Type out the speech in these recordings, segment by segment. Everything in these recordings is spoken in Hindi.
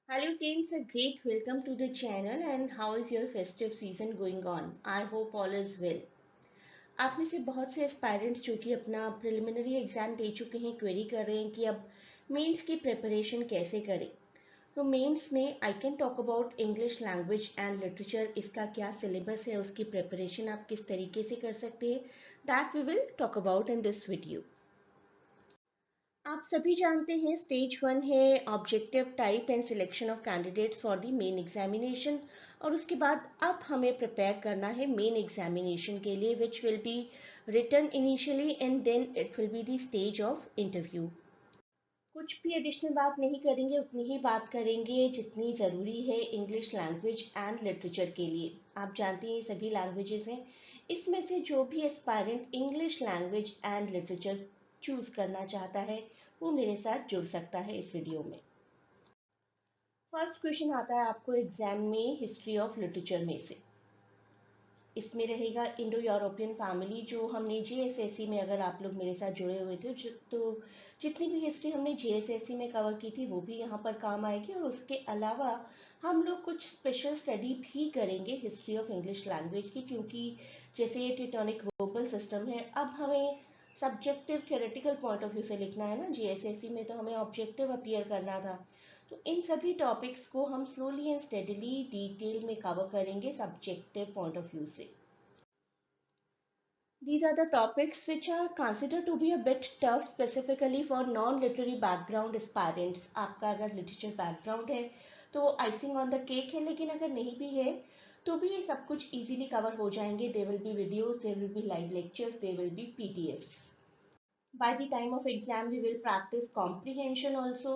Hello teams, a great welcome to the channel and how is your festive season going on? I hope all is well. आप में से बहुत से एस्पायरेंट्स जो कि अपना प्रिलिमिनरी एग्जाम दे चुके हैं क्वेरी कर रहे हैं कि अब मेंस की प्रिपरेशन कैसे करें। तो मेंस में I can talk about English language and literature, इसका क्या सिलेबस है, उसकी प्रिपरेशन आप किस तरीके से कर सकते हैं, that we will talk about in this video. आप सभी जानते हैं स्टेज 1 है objective type and selection of candidates for the main examination, और उसके बाद अब हमें प्रिपेयर करना है मेन एग्जामिनेशन के लिए which will be written initially and then it will be the stage of interview. कुछ भी एडिशनल बात नहीं करेंगे, उतनी ही बात करेंगे जितनी ज़रूरी है इंग्लिश लैंग्वेज एंड लिटरेचर के लिए। आप जानते हैं ये सभी लैंग्वेजेस हैं, इसमें से जो भी aspirant English language and literature choose करना चाहता है वो मेरे साथ जुड़ सकता है इस वीडियो में। फर्स्ट क्वेश्चन आता है आपको एग्जाम में हिस्ट्री ऑफ लिटरेचर में से। इसमें रहेगा इंडो यूरोपियन फैमिली, जो हमने जीएसएससी में, अगर आप लोग मेरे साथ जुड़े हुए थे तो जितनी भी हिस्ट्री हमने जीएसएससी में कवर की थी वो भी यहाँ पर काम आएगी, और उसके अलावा हम लोग कुछ स्पेशल स्टडी भी करेंगे हिस्ट्री ऑफ इंग्लिश लैंग्वेज की, क्योंकि जैसे ये टेक्टोनिक वोकल सिस्टम है, अब हमें subjective theoretical point of view से लिखना है ना, जीएसएससी में तो हमें ऑब्जेक्टिव अपीयर करना था। तो इन सभी टॉपिक्स को हम स्लोली एंड स्टेडली डिटेल में कवर करेंगे सब्जेक्टिव पॉइंट ऑफ व्यू से। These are the topics which are considered to be a bit tough specifically for non-literary background aspirants. आपका अगर literature background है तो icing on the cake है, लेकिन अगर नहीं भी है तो भी ये सब कुछ easily cover हो जाएंगे. There will be videos, there will be live lectures, there will be PDFs. By the time of exam we will practice comprehension also.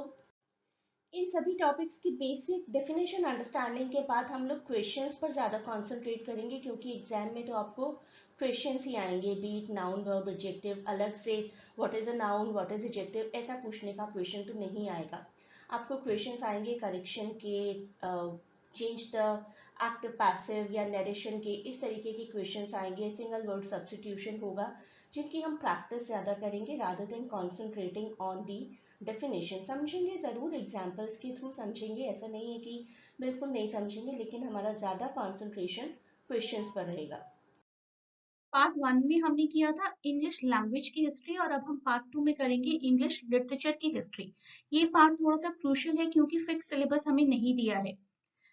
इन सभी टॉपिक्स की बेसिक डेफिनेशन अंडरस्टैंडिंग के बाद हम लोग क्वेश्चंस पर ज़्यादा कंसंट्रेट करेंगे, क्योंकि एग्जाम में तो आपको क्वेश्चंस ही आएंगे, बीट नाउन वर्ब एडजेक्टिव, अलग से what is a noun what is adjective ऐसा पूछने का क्वेश्चन तो नहीं आएगा। आपको क्वेश्चंस आएंगे करेक्शन के, चेंज द एक्टिव पैसिव या नरेशन के, इस तरीके के क्वेश्चंस आएंगे। सिंगल वर्ड सब्स्टिट्यूशन होगा, जिनकी हम प्रैक्टिस ज़्यादा करेंगे rather than concentrating on the definition. समझेंगे ज़रूर, एग्जाम्पल्स के थ्रू समझेंगे, ऐसा नहीं है कि बिल्कुल नहीं समझेंगे, लेकिन हमारा ज़्यादा कॉन्सेंट्रेशन क्वेश्चंस पर रहेगा। पार्ट 1 में हमने किया था इंग्लिश लैंग्वेज की हिस्ट्री, और अब हम पार्ट 2 में करेंगे इंग्लिश लिटरेचर की हिस्ट्री। ये पार्ट थोड़ा सा क्रूशियल है क्योंकि फिक्स सिलेबस हमें नहीं दिया है।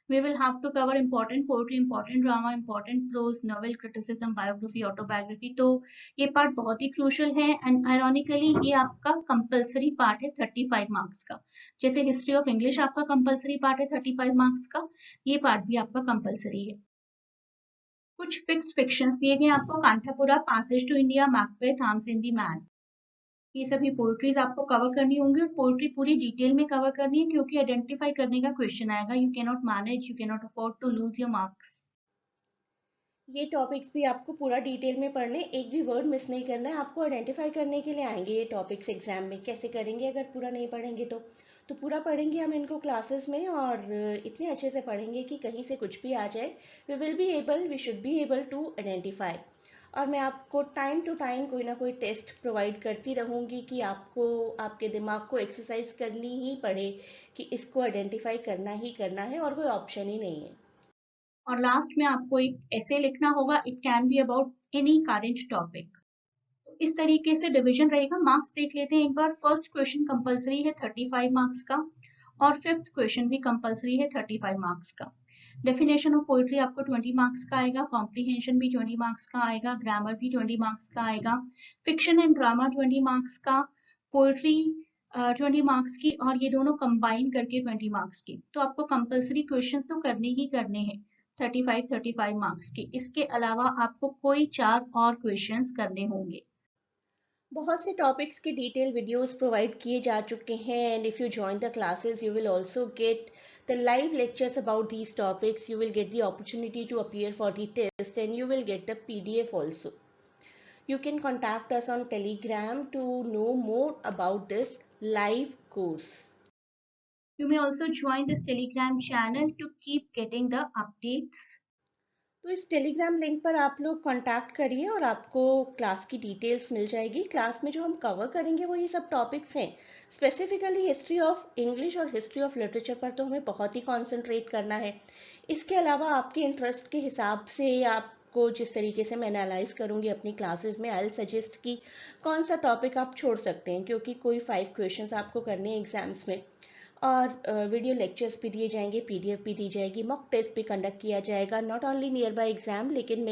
We will have to cover important poetry, important drama, important prose, novel criticism, biography, autobiography. तो ये पार्ट बहुत ही क्रूशियल है, एंड आयरॉनिकली ये आपका कंपलसरी पार्ट है 35 मार्क्स का। जैसे हिस्ट्री ऑफ इंग्लिश आपका कंपलसरी पार्ट है 35 मार्क्स का, ये पार्ट भी आपका कंपलसरी है। कुछ फिक्स्ड फिक्शंस दिए गए आपको, Kanthapura, passage to India, Macbeth, arms in the man. ये सभी पोएट्रीज आपको कवर करनी होंगी, और पोएट्री पूरी डिटेल में कवर करनी है क्योंकि आइडेंटिफाई करने का क्वेश्चन आएगा। You can not manage, you can not afford to lose your marks. ये टॉपिक्स भी आपको पूरा डिटेल में पढ़ने, एक भी वर्ड मिस नहीं करना है, आपको आइडेंटिफाई करने के लिए आएंगे ये टॉपिक्स एग्जाम में। कैसे करेंगे अगर पूरा नहीं पढ़ेंगे तो पूरा पढ़ेंगे हम इनको क्लासेस में, और इतने अच्छे से पढ़ेंगे कि कहीं से कुछ भी आ जाए we should be able to identify. और मैं आपको टाइम टू टाइम कोई ना कोई टेस्ट प्रोवाइड करती रहूँगी कि आपको आपके दिमाग को एक्सरसाइज करनी ही पड़े कि इसको आइडेंटिफाई करना ही करना है, और कोई ऑप्शन ही नहीं है। और लास्ट में आपको एक ऐसे लिखना होगा, it can be about any current topic. इस तरीके से डिवीजन रहेगा। मार्क्स देख लेते हैं एक बार। फर्स्ट क्वेश्चन कंपलसरी है 35 मार्क्स का, और फिफ्थ क्वेश्चन भी कंपलसरी है 35 मार्क्स का। डेफिनेशन ऑफ पोइट्री आपको 20 मार्क्स का आएगा, कॉम्प्रीहेंशन भी 20 मार्क्स का आएगा, ग्रामर भी 20 मार्क्स का आएगा, फिक्शन एंड ड्रामा 20 मार्क्स का, पोइट्री 20 मार्क्स की, और ये दोनों कंबाइन करके 20 मार्क्स की। तो आपको कंपलसरी क्वेश्चंस तो करने ही करने हैं 35 मार्क्स के। इसके अलावा आपको कोई 4 और क्वेश्चंस करने होंगे। बहुत से टॉपिक्स की डिटेल वीडियोस प्रोवाइड किए जा चुके हैं, and if you join the classes you will also get the live lectures about these topics. You will get the opportunity to appear for the test, and you will get the PDF also. You can contact us on Telegram to know more about this live course. You may also join this Telegram channel to keep getting the updates. तो इस टेलीग्राम लिंक पर आप लोग कांटेक्ट करिए और आपको क्लास की डिटेल्स मिल जाएगी। क्लास में जो हम कवर करेंगे वो ये सब टॉपिक्स हैं, स्पेसिफिकली हिस्ट्री ऑफ इंग्लिश और हिस्ट्री ऑफ लिटरेचर पर तो हमें बहुत ही कॉन्सेंट्रेट करना है। इसके अलावा आपके इंटरेस्ट के हिसाब से आपको जिस तरीके से मैं एनालाइज करूँगी अपनी क्लासेस में, आई सजेस्ट कि कौन सा टॉपिक आप छोड़ सकते हैं, क्योंकि कोई 5 क्वेश्चंस आपको करने हैं एग्जाम्स में, और वीडियो लेक्चर्स भी दिए जाएंगे, पीडीएफ भी दी जाएगी, मॉक टेस्ट भी कंडक्ट किया जाएगा, not only near by exam. लेकिन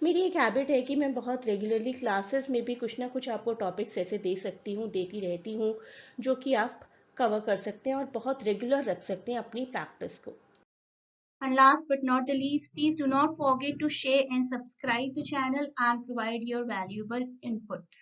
मेरी एक हैबिट है कि मैं बहुत रेगुलरली क्लासेस में भी कुछ ना कुछ आपको टॉपिक्स ऐसे दे सकती हूँ, देती रहती हूँ, जो कि आप कवर कर सकते हैं और बहुत रेगुलर रख सकते हैं अपनी प्रैक्टिस को। And last but not the least, please do not forget to share and subscribe the channel and provide your valuable inputs.